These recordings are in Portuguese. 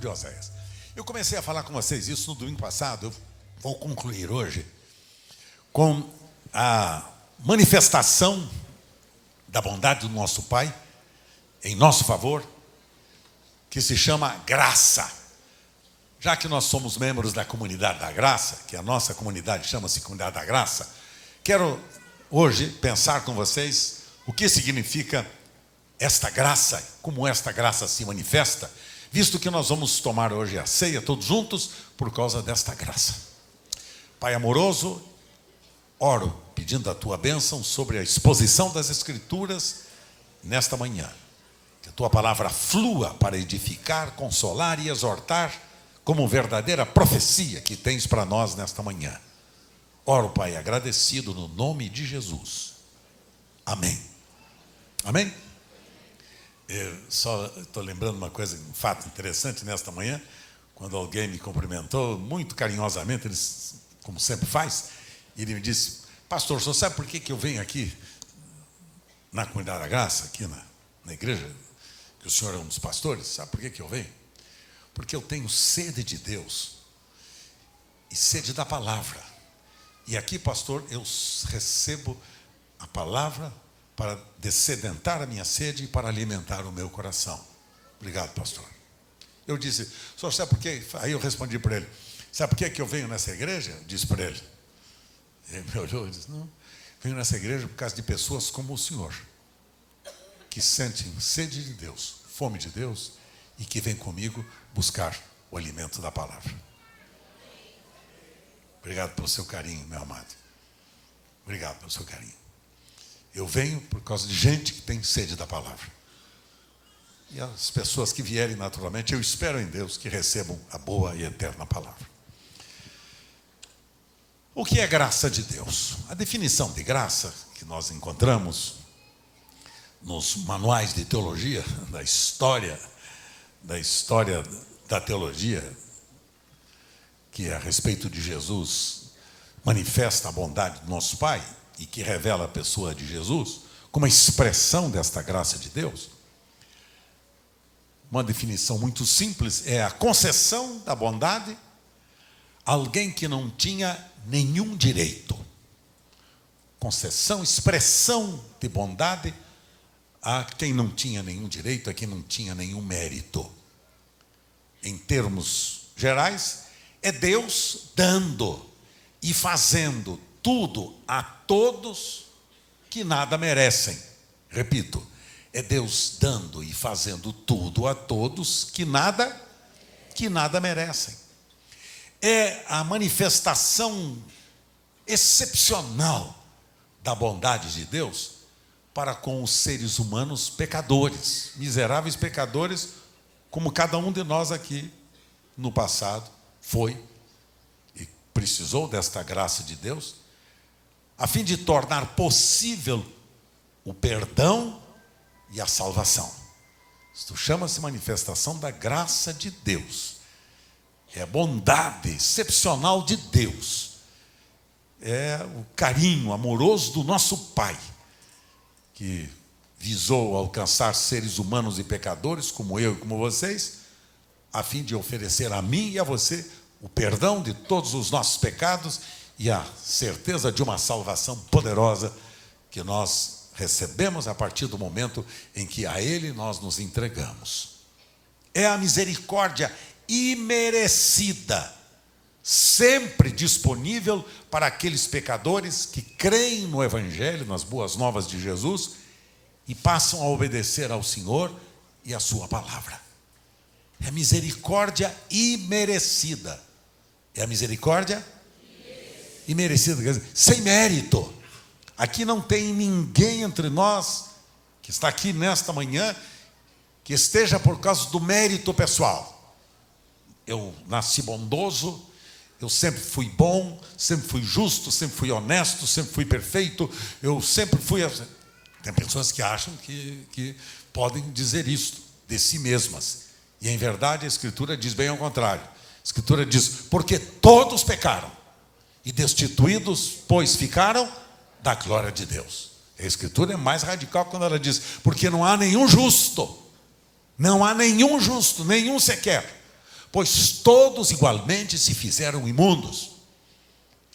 de Oséias. Eu comecei a falar com vocês isso no domingo passado. Eu vou concluir hoje com a manifestação da bondade do nosso Pai em nosso favor, que se chama graça. Já que nós somos membros da Comunidade da Graça, que a nossa comunidade chama-se Comunidade da Graça, quero hoje pensar com vocês o que significa esta graça, como esta graça se manifesta, visto que nós vamos tomar hoje a ceia todos juntos por causa desta graça. Pai amoroso, oro pedindo a tua bênção sobre a exposição das Escrituras nesta manhã. Que a tua palavra flua para edificar, consolar e exortar como verdadeira profecia que tens para nós nesta manhã. Oro, Pai, agradecido no nome de Jesus. Amém. Amém? Eu só estou lembrando uma coisa, um fato interessante nesta manhã, quando alguém me cumprimentou muito carinhosamente, ele, como sempre faz, e ele me disse: pastor, você sabe por que eu venho aqui na Comunidade da Graça, aqui na igreja, que o senhor é um dos pastores? Sabe por que eu venho? Porque eu tenho sede de Deus e sede da palavra. E aqui, pastor, eu recebo a palavra para dessedentar a minha sede e para alimentar o meu coração. Obrigado, pastor. Eu disse: senhor, sabe por quê? Aí eu respondi para ele: sabe por que eu venho nessa igreja? Eu disse para ele. Ele me olhou e disse: não, venho nessa igreja por causa de pessoas como o senhor, que sentem sede de Deus, fome de Deus, e que vem comigo buscar o alimento da palavra. Obrigado pelo seu carinho, meu amado. Obrigado pelo seu carinho. Eu venho por causa de gente que tem sede da palavra. E as pessoas que vierem naturalmente, eu espero em Deus que recebam a boa e eterna palavra. O que é graça de Deus? A definição de graça que nós encontramos nos manuais de teologia, da história da teologia, que a respeito de Jesus manifesta a bondade do nosso Pai e que revela a pessoa de Jesus, como expressão desta graça de Deus. Uma definição muito simples é a concessão da bondade a alguém que não tinha nenhum direito. Concessão, expressão de bondade a quem não tinha nenhum direito, a quem não tinha nenhum mérito. Em termos gerais, é Deus dando e fazendo tudo a todos que nada merecem. Repito, é Deus dando e fazendo tudo a todos que nada merecem. É a manifestação excepcional da bondade de Deus para com os seres humanos pecadores, miseráveis pecadores, como cada um de nós aqui no passado foi e precisou desta graça de Deus, a fim de tornar possível o perdão e a salvação. Isto chama-se manifestação da graça de Deus. É a bondade excepcional de Deus. É o carinho amoroso do nosso Pai, que visou alcançar seres humanos e pecadores, como eu e como vocês, a fim de oferecer a mim e a você o perdão de todos os nossos pecados e a certeza de uma salvação poderosa que nós recebemos a partir do momento em que a Ele nós nos entregamos. É a misericórdia imerecida, sempre disponível para aqueles pecadores que creem no Evangelho, nas boas novas de Jesus, e passam a obedecer ao Senhor e à sua palavra. É a misericórdia imerecida. É a misericórdia imerecida, quer dizer, sem mérito. Aqui não tem ninguém entre nós que está aqui nesta manhã que esteja por causa do mérito pessoal. Eu nasci bondoso, eu sempre fui bom, sempre fui justo, sempre fui honesto, sempre fui perfeito, eu sempre fui... Tem pessoas que acham que podem dizer isto de si mesmas. E, em verdade, a Escritura diz bem ao contrário. A Escritura diz: porque todos pecaram e destituídos, pois ficaram da glória de Deus. A Escritura é mais radical quando ela diz: porque não há nenhum justo, nenhum sequer. pois todos igualmente se fizeram imundos.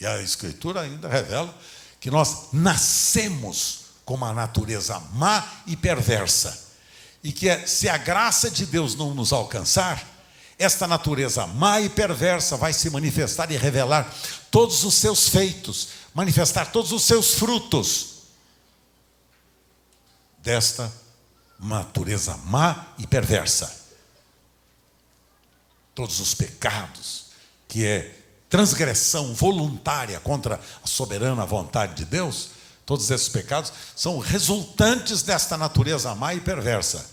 E a Escritura ainda revela que nós nascemos com uma natureza má e perversa. E que se a graça de Deus não nos alcançar, esta natureza má e perversa vai se manifestar e revelar todos os seus feitos, manifestar todos os seus frutos desta natureza má e perversa. Todos os pecados, que é transgressão voluntária contra a soberana vontade de Deus, todos esses pecados são resultantes desta natureza má e perversa.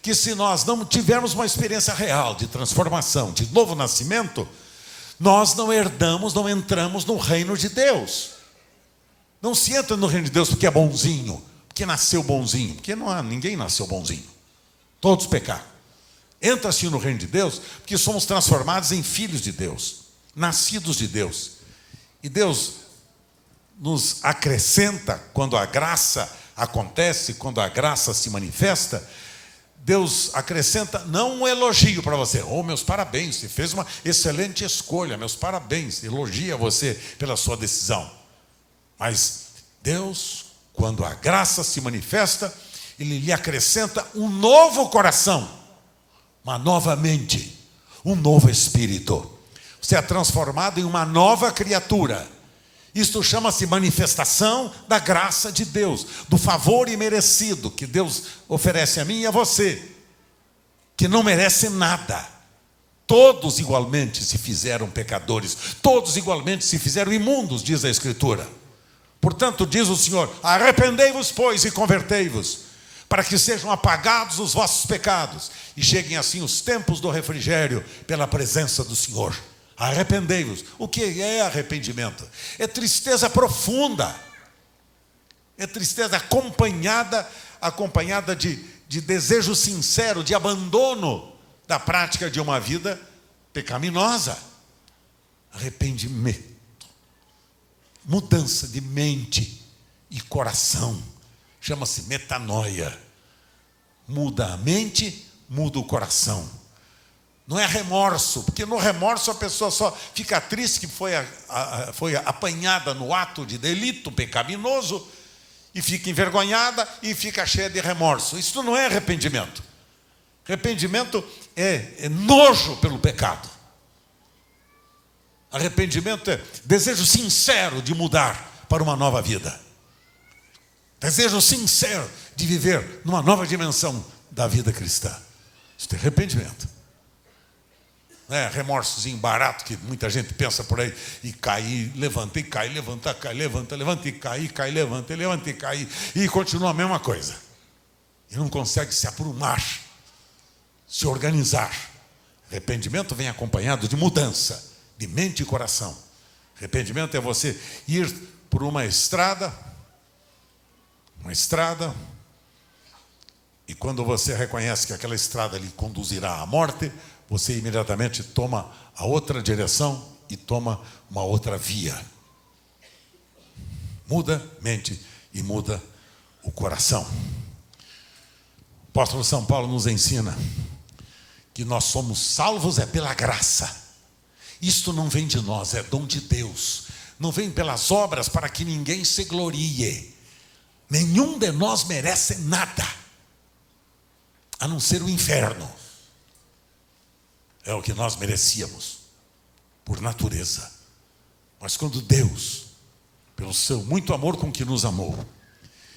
Que se nós não tivermos uma experiência real de transformação, de novo nascimento, nós não herdamos, não entramos no reino de Deus. Não se entra no reino de Deus porque é bonzinho, porque nasceu bonzinho, porque ninguém nasceu bonzinho. Todos pecaram. Entra-se no reino de Deus porque somos transformados em filhos de Deus, nascidos de Deus. E Deus nos acrescenta quando a graça acontece, quando a graça se manifesta. Deus acrescenta não um elogio para você. Oh, meus parabéns, você fez uma excelente escolha, meus parabéns, elogia você pela sua decisão. Mas Deus, quando a graça se manifesta, Ele lhe acrescenta um novo coração, uma nova mente, um novo espírito. Você é transformado em uma nova criatura. Isto chama-se manifestação da graça de Deus, do favor imerecido que Deus oferece a mim e a você, que não merece nada. Todos igualmente se fizeram pecadores, todos igualmente se fizeram imundos, diz a Escritura. Portanto, diz o Senhor, arrependei-vos, pois, e convertei-vos, para que sejam apagados os vossos pecados, e cheguem assim os tempos do refrigério pela presença do Senhor. Arrependei-vos. O que é arrependimento? É tristeza profunda. É tristeza acompanhada de desejo sincero, de abandono da prática de uma vida pecaminosa. Arrependimento. Mudança de mente e coração. Chama-se metanoia. Muda a mente, muda o coração. Não é remorso, porque no remorso a pessoa só fica triste que foi apanhada no ato de delito pecaminoso e fica envergonhada e fica cheia de remorso. Isso não é arrependimento. Arrependimento é nojo pelo pecado. Arrependimento é desejo sincero de mudar para uma nova vida. Desejo sincero de viver numa nova dimensão da vida cristã. Isso é arrependimento. Remorsozinho barato que muita gente pensa por aí, e cai, e levanta, e cai, levanta, cai, levanta, levanta, e cai, levanta, e cai, e continua a mesma coisa. E não consegue se aprumar, se organizar. Arrependimento vem acompanhado de mudança, de mente e coração. Arrependimento é você ir por uma estrada, e quando você reconhece que aquela estrada lhe conduzirá à morte, você imediatamente toma a outra direção e toma uma outra via. Muda a mente e muda o coração. O apóstolo São Paulo nos ensina que nós somos salvos pela graça. Isto não vem de nós, é dom de Deus. Não vem pelas obras para que ninguém se glorie. Nenhum de nós merece nada, a não ser o inferno. É o que nós merecíamos, por natureza. Mas quando Deus, pelo seu muito amor com que nos amou,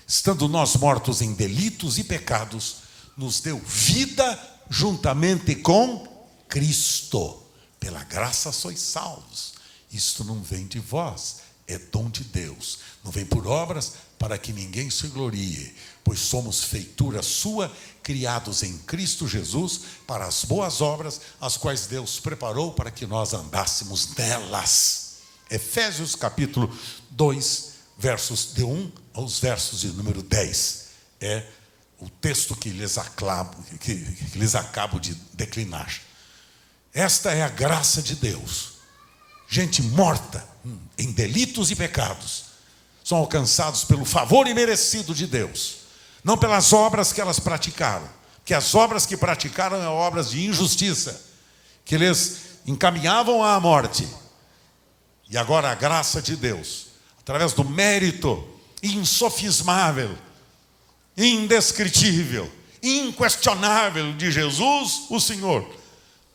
estando nós mortos em delitos e pecados, nos deu vida juntamente com Cristo. Pela graça sois salvos. Isto não vem de vós, é dom de Deus. Não vem por obras para que ninguém se glorie, pois somos feitura sua, criados em Cristo Jesus para as boas obras, as quais Deus preparou para que nós andássemos nelas. Efésios capítulo 2, versos de 1 aos versos de número 10. É o texto que lhes acabo de declinar. Esta é a graça de Deus. Gente morta em delitos e pecados são alcançados pelo favor imerecido de Deus, não pelas obras que elas praticaram, que as obras que praticaram são obras de injustiça, que eles encaminhavam à morte. E agora a graça de Deus, através do mérito insofismável, indescritível, inquestionável de Jesus, o Senhor,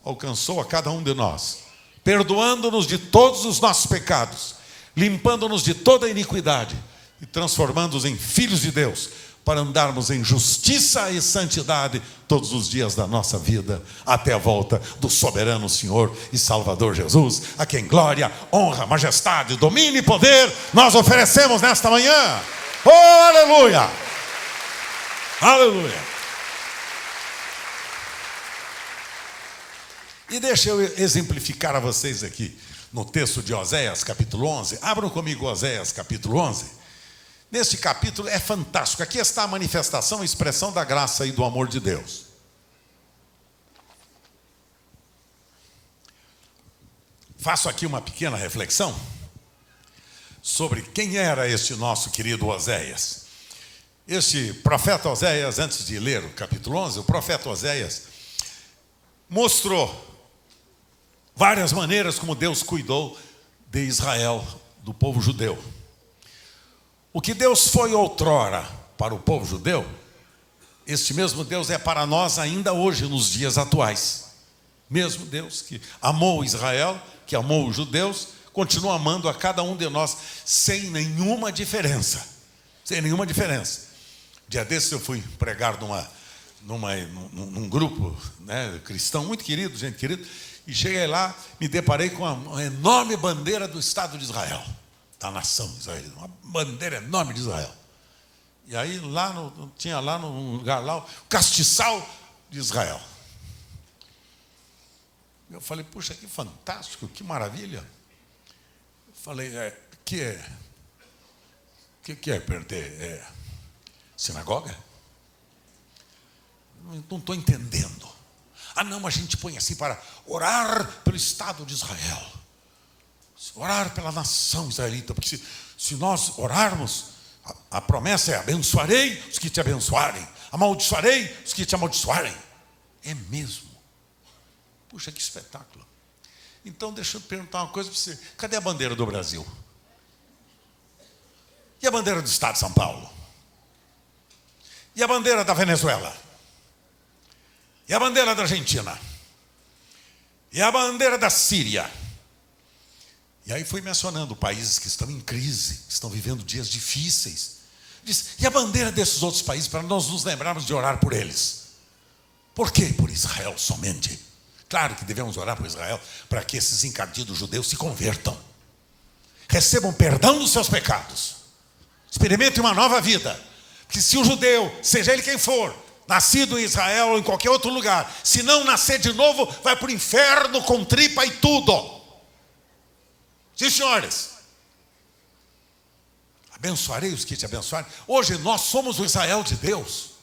alcançou a cada um de nós, perdoando-nos de todos os nossos pecados, limpando-nos de toda a iniquidade e transformando-nos em filhos de Deus, para andarmos em justiça e santidade todos os dias da nossa vida, até a volta do soberano Senhor e Salvador Jesus, a quem glória, honra, majestade, domínio e poder nós oferecemos nesta manhã. Oh, aleluia! Aleluia! E deixa eu exemplificar a vocês aqui, no texto de Oséias, capítulo 11. Abram comigo Oséias, capítulo 11. Neste capítulo é fantástico. Aqui está a manifestação, a expressão da graça e do amor de Deus. Faço aqui uma pequena reflexão sobre quem era este nosso querido Oséias. Este profeta Oséias, antes de ler o capítulo 11, o profeta Oséias mostrou várias maneiras como Deus cuidou de Israel, do povo judeu. O que Deus foi outrora para o povo judeu, este mesmo Deus é para nós ainda hoje, nos dias atuais. Mesmo Deus que amou Israel, que amou os judeus, continua amando a cada um de nós, sem nenhuma diferença. Sem nenhuma diferença. Dia desses eu fui pregar num grupo, né, cristão, muito querido, gente querida, e cheguei lá, me deparei com uma enorme bandeira do Estado de Israel, da nação israelita, uma bandeira enorme de Israel. E aí tinha lá no lugar lá o castiçal de Israel. Eu falei, puxa, que fantástico, que maravilha. Eu falei, que é perder? Sinagoga? Não estou entendendo. Ah, não, a gente põe assim para orar pelo Estado de Israel. Orar pela nação israelita, porque se nós orarmos, a promessa é: abençoarei os que te abençoarem, amaldiçoarei os que te amaldiçoarem. É mesmo? Puxa, que espetáculo. Então deixa eu perguntar uma coisa para você: cadê a bandeira do Brasil? E a bandeira do Estado de São Paulo? E a bandeira da Venezuela? E a bandeira da Argentina? E a bandeira da Síria? E aí fui mencionando países que estão em crise, que estão vivendo dias difíceis. Diz, e a bandeira desses outros países, para nós nos lembrarmos de orar por eles? Por quê? Por Israel somente. Claro que devemos orar por Israel, para que esses encardidos judeus se convertam, recebam perdão dos seus pecados, experimentem uma nova vida. Porque se o judeu, seja ele quem for, nascido em Israel ou em qualquer outro lugar, se não nascer de novo, vai para o inferno com tripa e tudo. Sim, senhores. Abençoarei os que te abençoarem. Hoje nós somos o Israel de Deus.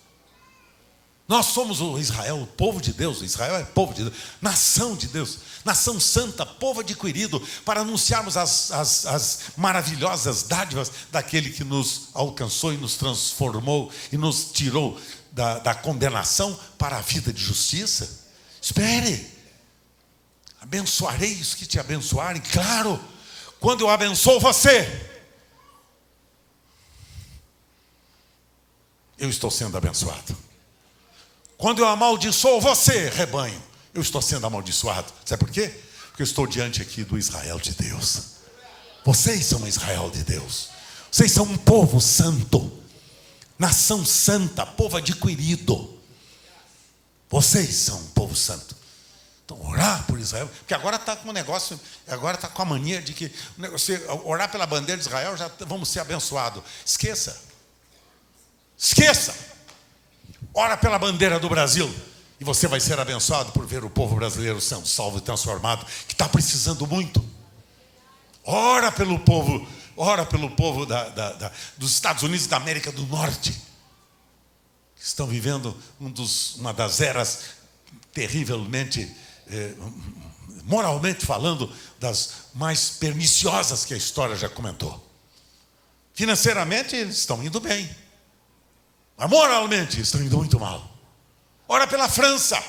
Nós somos o Israel, o povo de Deus. O Israel é povo de Deus, nação de Deus, nação santa, povo adquirido, para anunciarmos as maravilhosas dádivas daquele que nos alcançou e nos transformou e nos tirou da condenação para a vida de justiça. Espere. Abençoarei os que te abençoarem. Claro, quando eu abençoo você, eu estou sendo abençoado. Quando eu amaldiçoo você, rebanho, eu estou sendo amaldiçoado. Sabe por quê? Porque eu estou diante aqui do Israel de Deus. Vocês são o Israel de Deus. Vocês são um povo santo, nação santa, povo adquirido. Vocês são um povo santo. Então, orar por Israel, porque agora está com um negócio, agora está com a mania de que você orar pela bandeira de Israel, já vamos ser abençoados. Esqueça. Ora pela bandeira do Brasil e você vai ser abençoado por ver o povo brasileiro sendo salvo e transformado, que está precisando muito. Ora pelo povo dos Estados Unidos da América do Norte, que estão vivendo uma das eras terrivelmente, moralmente falando, das mais perniciosas que a história já comentou. Financeiramente eles estão indo bem, mas moralmente estão indo muito mal. Ora pela França,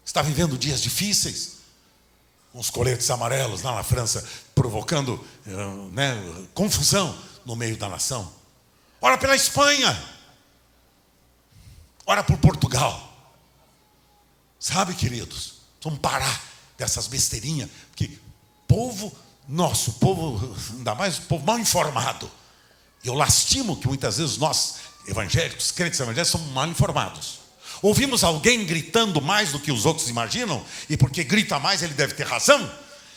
está vivendo dias difíceis, uns coletes amarelos lá na França, provocando confusão no meio da nação. Ora pela Espanha, ora por Portugal. Sabe, queridos, vamos parar dessas besteirinhas, porque nosso povo, ainda mais o povo mal informado. Eu lastimo que muitas vezes nós, evangélicos, crentes evangélicos, somos mal informados. Ouvimos alguém gritando mais do que os outros imaginam, e porque grita mais ele deve ter razão,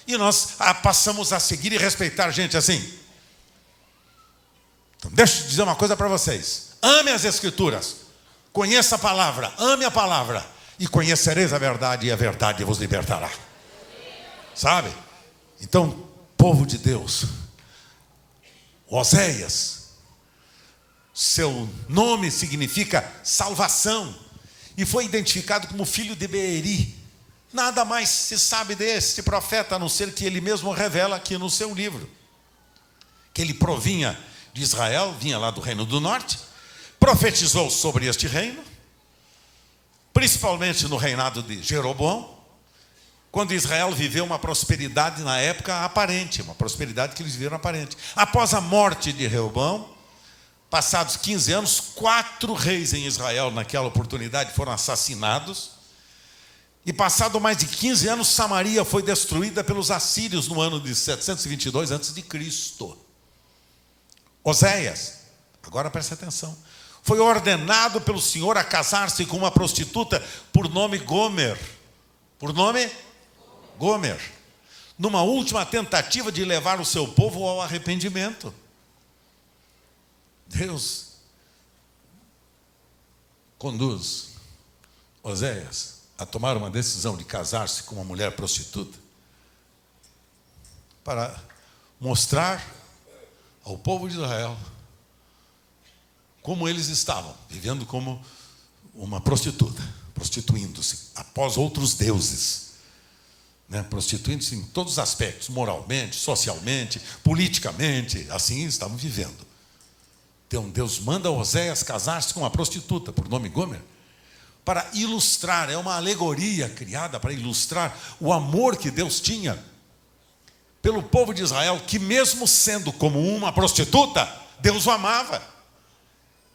e nós passamos a seguir e respeitar gente assim. Então, deixa eu dizer uma coisa para vocês. Ame as Escrituras, conheça a palavra, ame a palavra, e conhecereis a verdade, e a verdade vos libertará. Sabe? Então, povo de Deus, Oséias, seu nome significa salvação, e foi identificado como filho de Beeri. Nada mais se sabe deste profeta, a não ser que ele mesmo revela aqui no seu livro, que ele provinha de Israel, vinha lá do reino do norte, profetizou sobre este reino, principalmente no reinado de Jeroboão, quando Israel viveu uma prosperidade na época aparente, uma prosperidade que eles viram aparente. Após a morte de Jeroboão, passados 15 anos, 4 reis em Israel naquela oportunidade foram assassinados, e passado mais de 15 anos, Samaria foi destruída pelos assírios no ano de 722 a.C. Oséias, agora preste atenção, foi ordenado pelo Senhor a casar-se com uma prostituta por nome Gomer. Por nome Gomer. Numa última tentativa de levar o seu povo ao arrependimento. Deus conduz Oséias a tomar uma decisão de casar-se com uma mulher prostituta para mostrar ao povo de Israel como eles estavam, vivendo como uma prostituta, prostituindo-se após outros deuses, prostituindo-se em todos os aspectos, moralmente, socialmente, politicamente, assim estavam vivendo. Então Deus manda Oséias casar-se com uma prostituta, por nome Gomer, para ilustrar, é uma alegoria criada para ilustrar o amor que Deus tinha pelo povo de Israel, que mesmo sendo como uma prostituta, Deus o amava.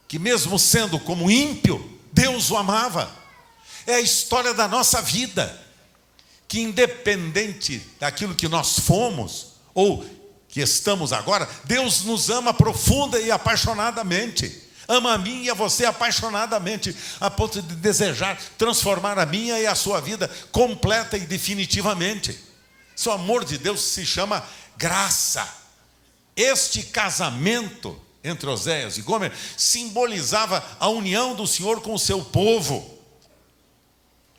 Que mesmo sendo como ímpio, Deus o amava. É a história da nossa vida, que independente daquilo que nós fomos, ou que estamos agora, Deus nos ama profunda e apaixonadamente. Ama a mim e a você apaixonadamente, a ponto de desejar transformar a minha e a sua vida completa e definitivamente. Seu amor de Deus se chama graça. Este casamento entre Oséias e Gomer simbolizava a união do Senhor com o seu povo.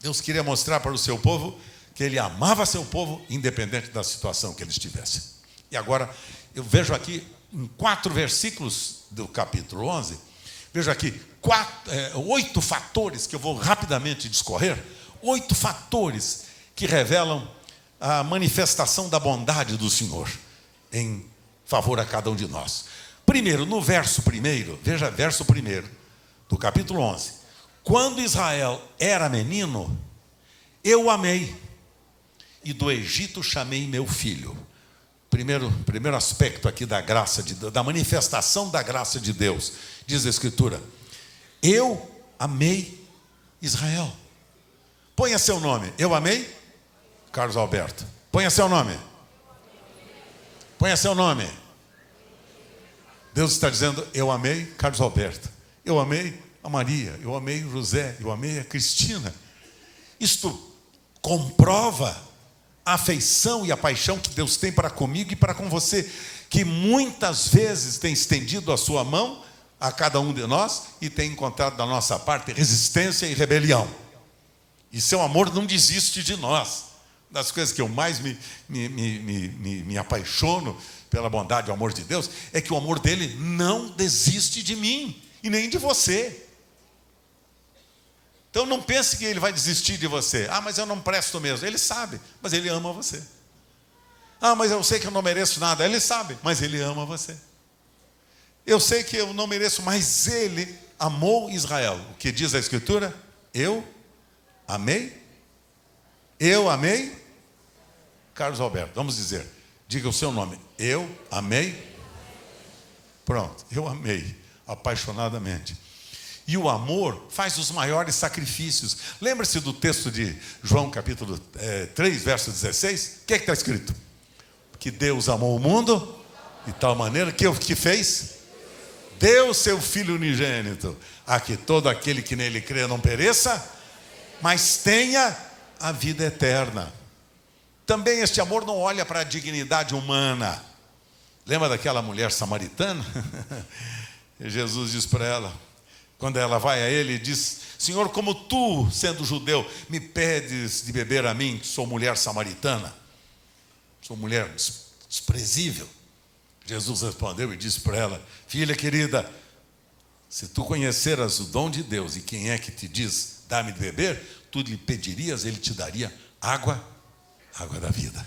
Deus queria mostrar para o seu povo que Ele amava seu povo, independente da situação que eles tivessem. E agora, eu vejo aqui, em 4 versículos do capítulo 11, vejo aqui 8 fatores que eu vou rapidamente discorrer, 8 fatores que revelam a manifestação da bondade do Senhor em favor a cada um de nós. Primeiro, no verso 1, veja verso 1 do capítulo 11. Quando Israel era menino, eu o amei, e do Egito chamei meu filho. Primeiro aspecto aqui da graça de Deus, da manifestação da graça de Deus, diz a Escritura: eu amei Israel. Ponha seu nome. Eu amei Carlos Alberto. Ponha seu nome. Ponha seu nome. Deus está dizendo: eu amei Carlos Alberto, eu amei a Maria, eu amei o José, eu amei a Cristina. Isto comprova a afeição e a paixão que Deus tem para comigo e para com você, que muitas vezes tem estendido a sua mão a cada um de nós e tem encontrado da nossa parte resistência e rebelião. E seu amor não desiste de nós. Das coisas que eu mais me apaixono pela bondade e o amor de Deus, é que o amor dele não desiste de mim e nem de você. Então não pense que ele vai desistir de você. Ah, mas eu não presto mesmo. Ele sabe, mas ele ama você. Ah, mas eu sei que eu não mereço nada. Ele sabe, mas ele ama você. Eu sei que eu não mereço, mas ele amou Israel. O que diz a Escritura? Eu amei Eu amei. Carlos Alberto, vamos dizer, diga o seu nome. Eu amei. Pronto, eu amei apaixonadamente. E o amor faz os maiores sacrifícios. Lembra-se do texto de João capítulo 3, verso 16? O que está escrito? Que Deus amou o mundo de tal maneira que fez? Deu seu Filho unigênito, a que todo aquele que nele crê não pereça, mas tenha a vida eterna. Também este amor não olha para a dignidade humana. Lembra daquela mulher samaritana? Jesus diz para ela, quando ela vai a ele, diz: Senhor, como tu, sendo judeu, me pedes de beber a mim, que sou mulher samaritana? Sou mulher desprezível. Jesus respondeu e disse para ela: filha querida, se tu conheceras o dom de Deus e quem é que te diz, dá-me de beber, tu lhe pedirias, ele te daria água da vida.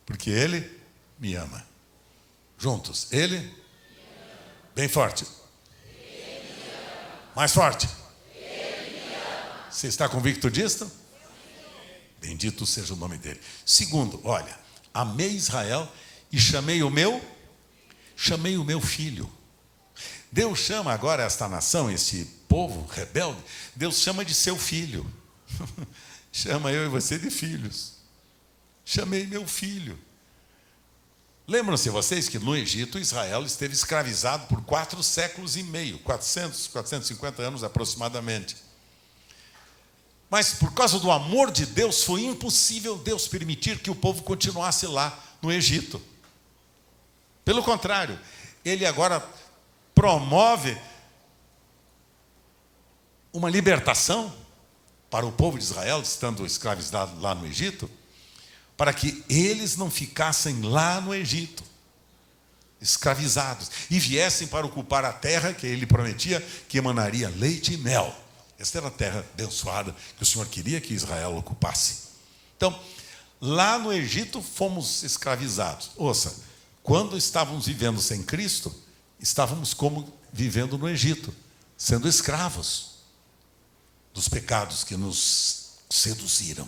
Porque ele me ama. Juntos, ele? Bem forte. Mais forte. Você está convicto disso? Bendito seja o nome dele. Segundo, olha, amei Israel e chamei o meu filho. Deus chama agora esta nação, esse povo rebelde, Deus chama de seu filho. Chama eu e você de filhos. Chamei meu filho. Lembram-se vocês que no Egito Israel esteve escravizado por 4 séculos e meio, 450 anos aproximadamente. Mas por causa do amor de Deus, foi impossível Deus permitir que o povo continuasse lá no Egito. Pelo contrário, ele agora promove uma libertação para o povo de Israel, estando escravizado lá no Egito, para que eles não ficassem lá no Egito, escravizados, e viessem para ocupar a terra que ele prometia, que emanaria leite e mel. Esta era a terra abençoada que o Senhor queria que Israel ocupasse. Então, lá no Egito fomos escravizados. Ouça, quando estávamos vivendo sem Cristo, estávamos como vivendo no Egito, sendo escravos dos pecados que nos seduziram.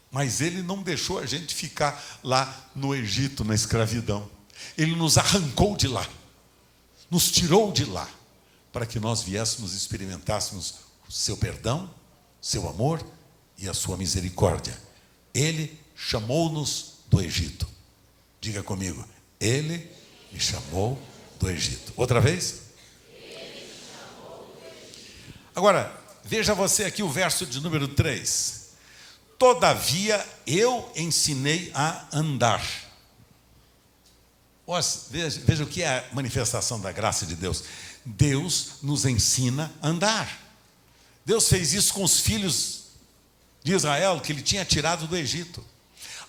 Mas ele não deixou a gente ficar lá no Egito, na escravidão. Ele nos arrancou de lá, nos tirou de lá, para que nós viéssemos e experimentássemos o seu perdão, seu amor e a sua misericórdia. Ele chamou-nos do Egito. Diga comigo, ele me chamou do Egito. Outra vez? Agora, veja você aqui o verso de número 3. Todavia eu ensinei a andar. Veja o que é a manifestação da graça de Deus. Deus nos ensina a andar. Deus fez isso com os filhos de Israel, que ele tinha tirado do Egito.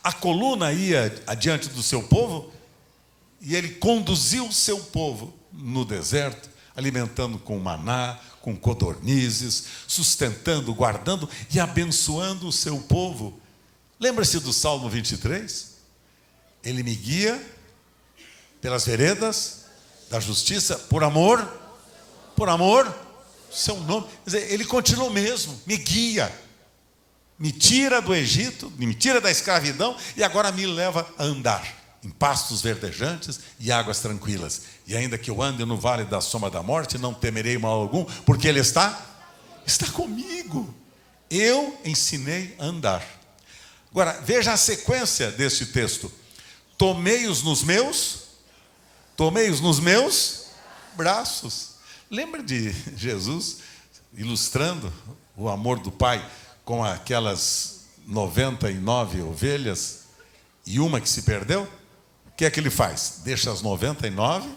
A coluna ia adiante do seu povo, e ele conduziu o seu povo no deserto, alimentando com maná, com codornizes, sustentando, guardando e abençoando o seu povo. Lembra-se do Salmo 23? Ele me guia pelas veredas da justiça, por amor, seu nome. Quer dizer, ele continua o mesmo, me guia, me tira do Egito, me tira da escravidão e agora me leva a andar em pastos verdejantes e águas tranquilas. E ainda que eu ande no vale da sombra da morte, não temerei mal algum, porque ele está comigo. Eu ensinei a andar. Agora, veja a sequência deste texto. Tomei-os nos meus braços. Lembra de Jesus ilustrando o amor do Pai com aquelas 99 ovelhas e uma que se perdeu? O que é que ele faz? Deixa as 99,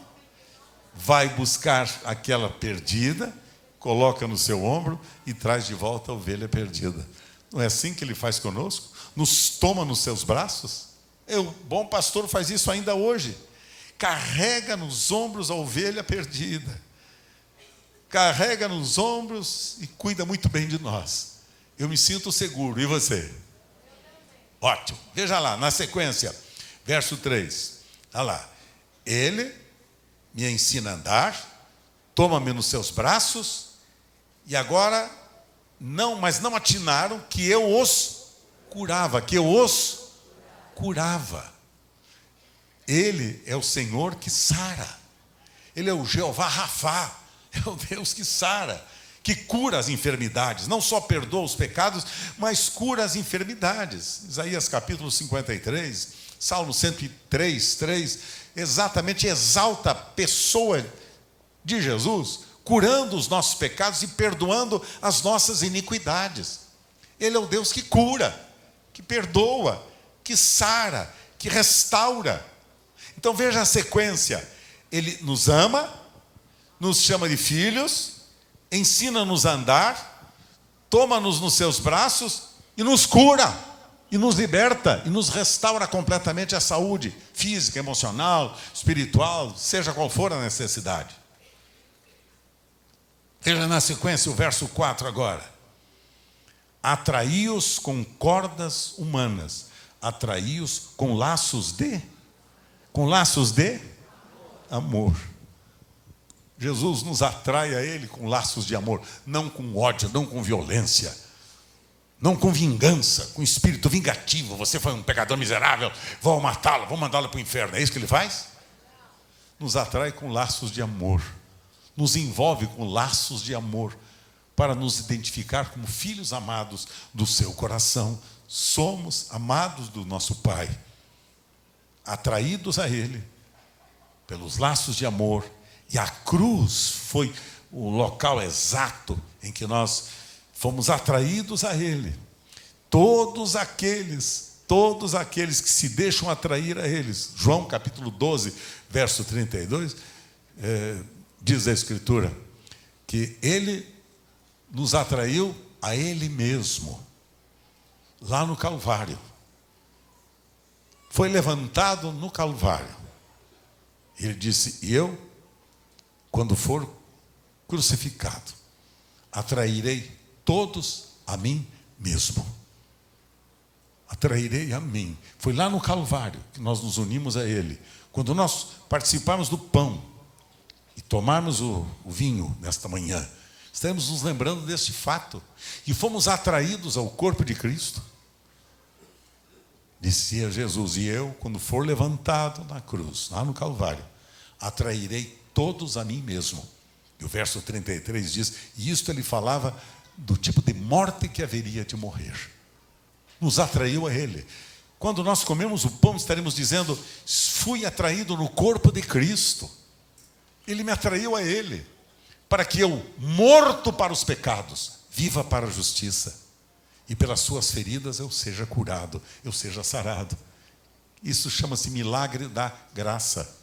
vai buscar aquela perdida, coloca no seu ombro e traz de volta a ovelha perdida. Não é assim que ele faz conosco? Nos toma nos seus braços? O bom pastor faz isso ainda hoje. Carrega nos ombros a ovelha perdida. Carrega nos ombros e cuida muito bem de nós. Eu me sinto seguro. E você? Ótimo. Veja lá, na sequência, verso 3. Olha lá. Ele me ensina a andar, toma-me nos seus braços, e agora, mas não atinaram que eu os curava, que os curava. Ele é o Senhor que sara. Ele é o Jeová Rafá, é o Deus que sara, que cura as enfermidades, não só perdoa os pecados, mas cura as enfermidades. Isaías capítulo 53, Salmo 103, 3, exatamente exalta a pessoa de Jesus, curando os nossos pecados e perdoando as nossas iniquidades. Ele é o Deus que cura, que perdoa, que sara, que restaura. Então veja a sequência. Ele nos ama, nos chama de filhos, ensina-nos a andar, toma-nos nos seus braços e nos cura, e nos liberta, e nos restaura completamente a saúde física, emocional, espiritual, seja qual for a necessidade. Veja na sequência o verso 4 agora. Atraí-os com cordas humanas, atraí-os com laços de amor. Jesus nos atrai a Ele com laços de amor, não com ódio, não com violência, não com vingança, com espírito vingativo. Você foi um pecador miserável, vou matá-lo, vou mandá-lo para o inferno. É isso que Ele faz? Nos atrai com laços de amor, nos envolve com laços de amor, para nos identificar como filhos amados do seu coração. Somos amados do nosso Pai, atraídos a Ele pelos laços de amor. E a cruz foi o local exato em que nós fomos atraídos a Ele. Todos aqueles que se deixam atrair a eles. João capítulo 12, verso 32, diz a Escritura que Ele nos atraiu a Ele mesmo, lá no Calvário. Foi levantado no Calvário. Ele disse: e eu, quando for crucificado, atrairei todos a mim mesmo. Atrairei a mim. Foi lá no Calvário que nós nos unimos a Ele. Quando nós participarmos do pão e tomarmos o vinho nesta manhã, estamos nos lembrando deste fato. E fomos atraídos ao corpo de Cristo. Dizia Jesus: e eu, quando for levantado na cruz, lá no Calvário, atrairei todos a mim mesmo. E o verso 33 diz, e isto ele falava do tipo de morte que haveria de morrer. Nos atraiu a Ele. Quando nós comemos o pão, estaremos dizendo: fui atraído no corpo de Cristo. Ele me atraiu a Ele, para que eu, morto para os pecados, viva para a justiça. E pelas suas feridas eu seja curado, eu seja sarado. Isso chama-se milagre da graça.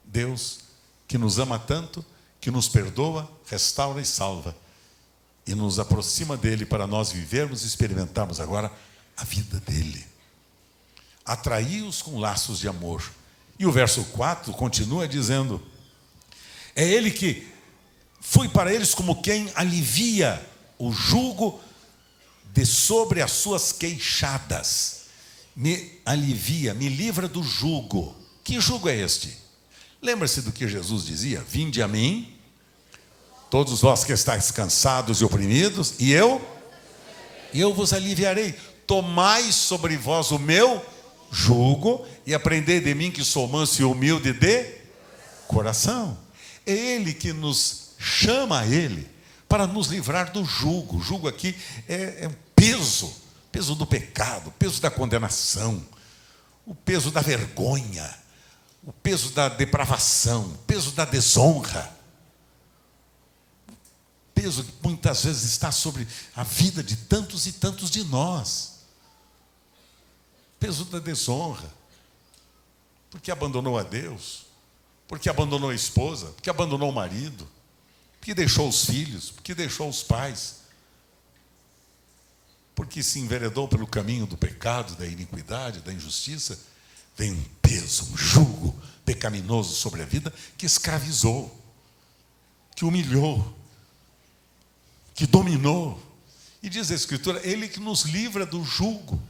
Deus, que nos ama tanto, que nos perdoa, restaura e salva, e nos aproxima dEle para nós vivermos e experimentarmos agora a vida dEle. Atraí-os com laços de amor. E o verso 4 continua dizendo: é Ele que foi para eles como quem alivia o jugo de sobre as suas queixadas. Me alivia, me livra do jugo. Que jugo é este? Lembra-se do que Jesus dizia: vinde a mim, todos vós que estáis cansados e oprimidos, e eu vos aliviarei. Tomai sobre vós o meu jugo e aprendei de mim, que sou manso e humilde de coração. É Ele que nos chama a Ele para nos livrar do jugo. O jugo aqui é o peso do pecado, o peso da condenação, o peso da vergonha, o peso da depravação, o peso da desonra. O peso que muitas vezes está sobre a vida de tantos e tantos de nós. O peso da desonra. Porque abandonou a Deus, porque abandonou a esposa, porque abandonou o marido, porque deixou os filhos, porque deixou os pais, porque se enveredou pelo caminho do pecado, da iniquidade, da injustiça. Vem um peso, um jugo pecaminoso sobre a vida que escravizou, que humilhou, que dominou. E diz a Escritura: Ele que nos livra do jugo,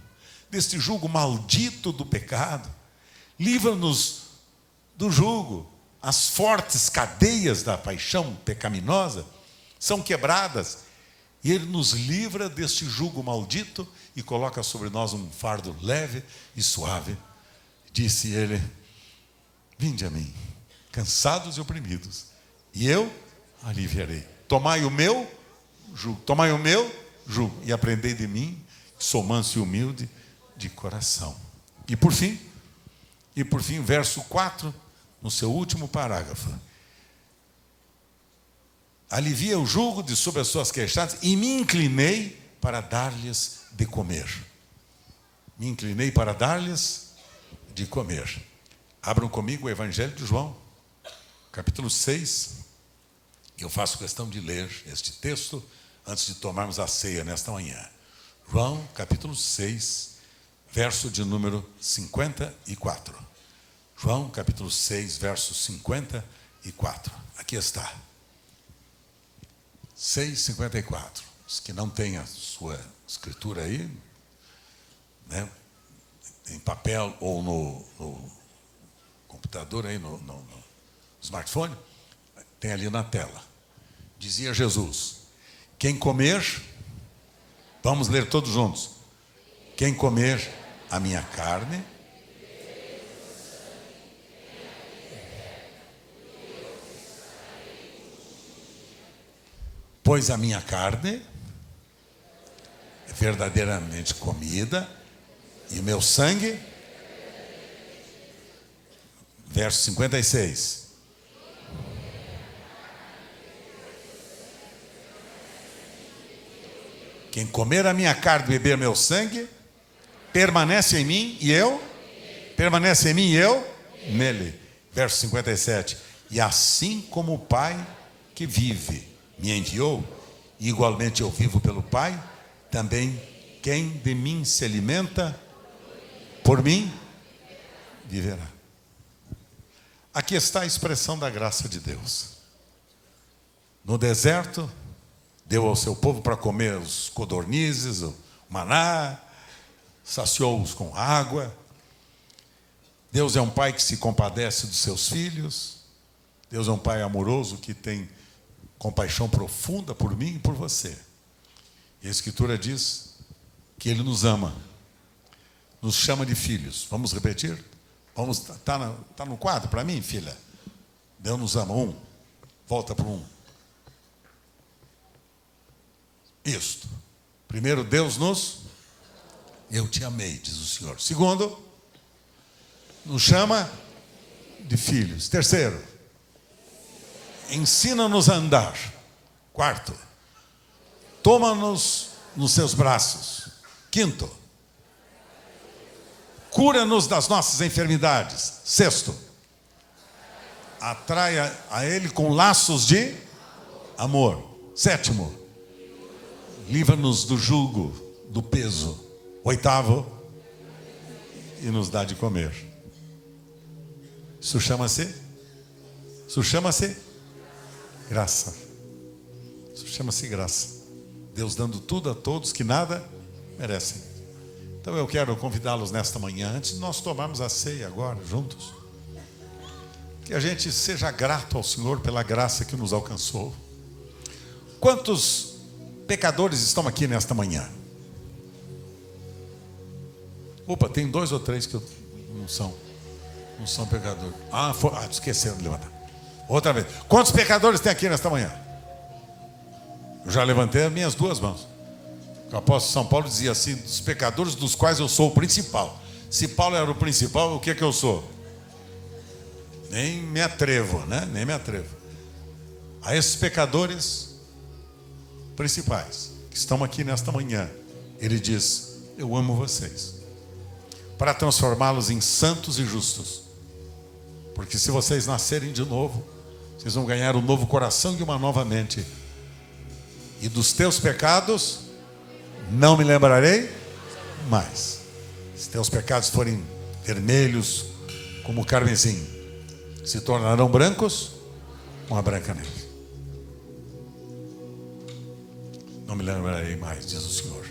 deste jugo maldito do pecado. Livra-nos do jugo. As fortes cadeias da paixão pecaminosa são quebradas E Ele nos livra deste jugo maldito e coloca sobre nós um fardo leve e suave. Disse Ele: vinde a mim, cansados e oprimidos, e eu aliviarei. Tomai o meu jugo, e aprendei de mim, que sou manso e humilde de coração. E por fim, verso 4, no seu último parágrafo: alivia o jugo de sobre as suas queixadas, e me inclinei para dar-lhes de comer. Me inclinei para dar-lhes de comer. Abram comigo o Evangelho de João, capítulo 6. Eu faço questão de ler este texto antes de tomarmos a ceia nesta manhã. João, capítulo 6, verso de número 54. João, capítulo 6, verso 54. Aqui está. 6,54. Os que não têm a sua escritura aí, né, em papel ou no computador, aí no smartphone, tem ali na tela. Dizia Jesus: quem comer, vamos ler todos juntos. Quem comer a minha carne, pois a minha carne é verdadeiramente comida, e o meu sangue, verso 56. Quem comer a minha carne e beber meu sangue, permanece em mim e eu, permanece em mim e eu nele. Verso 57. E assim como o Pai que vive me enviou, e igualmente eu vivo pelo Pai, também quem de mim se alimenta, por mim viverá. Aqui está a expressão da graça de Deus. No deserto, deu ao seu povo para comer os codornizes, o maná, saciou-os com água. Deus é um Pai que se compadece dos seus filhos. Deus é um Pai amoroso que tem compaixão profunda por mim e por você. E a Escritura diz que Ele nos ama, nos chama de filhos. Vamos repetir? Vamos, tá no quadro para mim, filha? Deus nos ama. Volta para Isto. Primeiro, Deus eu te amei, diz o Senhor. Segundo, nos chama de filhos. Terceiro, ensina-nos a andar. Quarto, toma-nos nos seus braços. Quinto, cura-nos das nossas enfermidades. Sexto, atraia a Ele com laços de amor. Sétimo, livra-nos do jugo, do peso. Oitavo, e nos dá de comer. Isso chama-se graça. Isso chama-se graça. Deus dando tudo a todos que nada merecem. Então eu quero convidá-los nesta manhã, antes de nós tomarmos a ceia agora, juntos, que a gente seja grato ao Senhor pela graça que nos alcançou. Quantos pecadores estão aqui nesta manhã? Opa, tem 2 ou 3 que não são pecadores. Esqueceram de levantar. Outra vez. Quantos pecadores tem aqui nesta manhã? Eu já levantei as minhas 2 mãos. O apóstolo São Paulo dizia assim: dos pecadores dos quais eu sou o principal. Se Paulo era o principal, o que é que eu sou? Nem me atrevo, né? Nem me atrevo. A esses pecadores principais que estão aqui nesta manhã, ele diz: eu amo vocês, para transformá-los em santos e justos. Porque se vocês nascerem de novo, vocês vão ganhar um novo coração e uma nova mente. E dos teus pecados não me lembrarei mais. Se teus pecados forem vermelhos como o carmesim, se tornarão brancos como a branca neve. Não me lembrarei mais, diz o Senhor.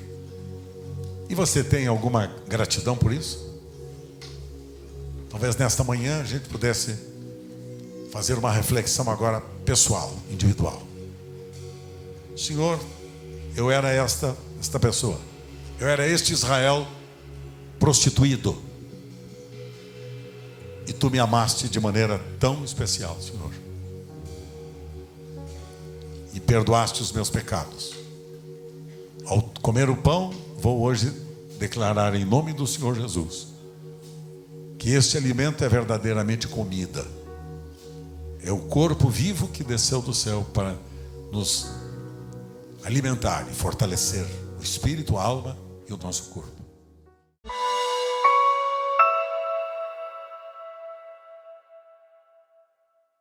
E você tem alguma gratidão por isso? Talvez nesta manhã a gente pudesse fazer uma reflexão agora pessoal, individual. Senhor, eu era esta pessoa. Eu era este Israel prostituído. E tu me amaste de maneira tão especial, Senhor. E perdoaste os meus pecados. Ao comer o pão, vou hoje declarar em nome do Senhor Jesus que este alimento é verdadeiramente comida. É o corpo vivo que desceu do céu para nos alimentar e fortalecer o espírito, a alma e o nosso corpo.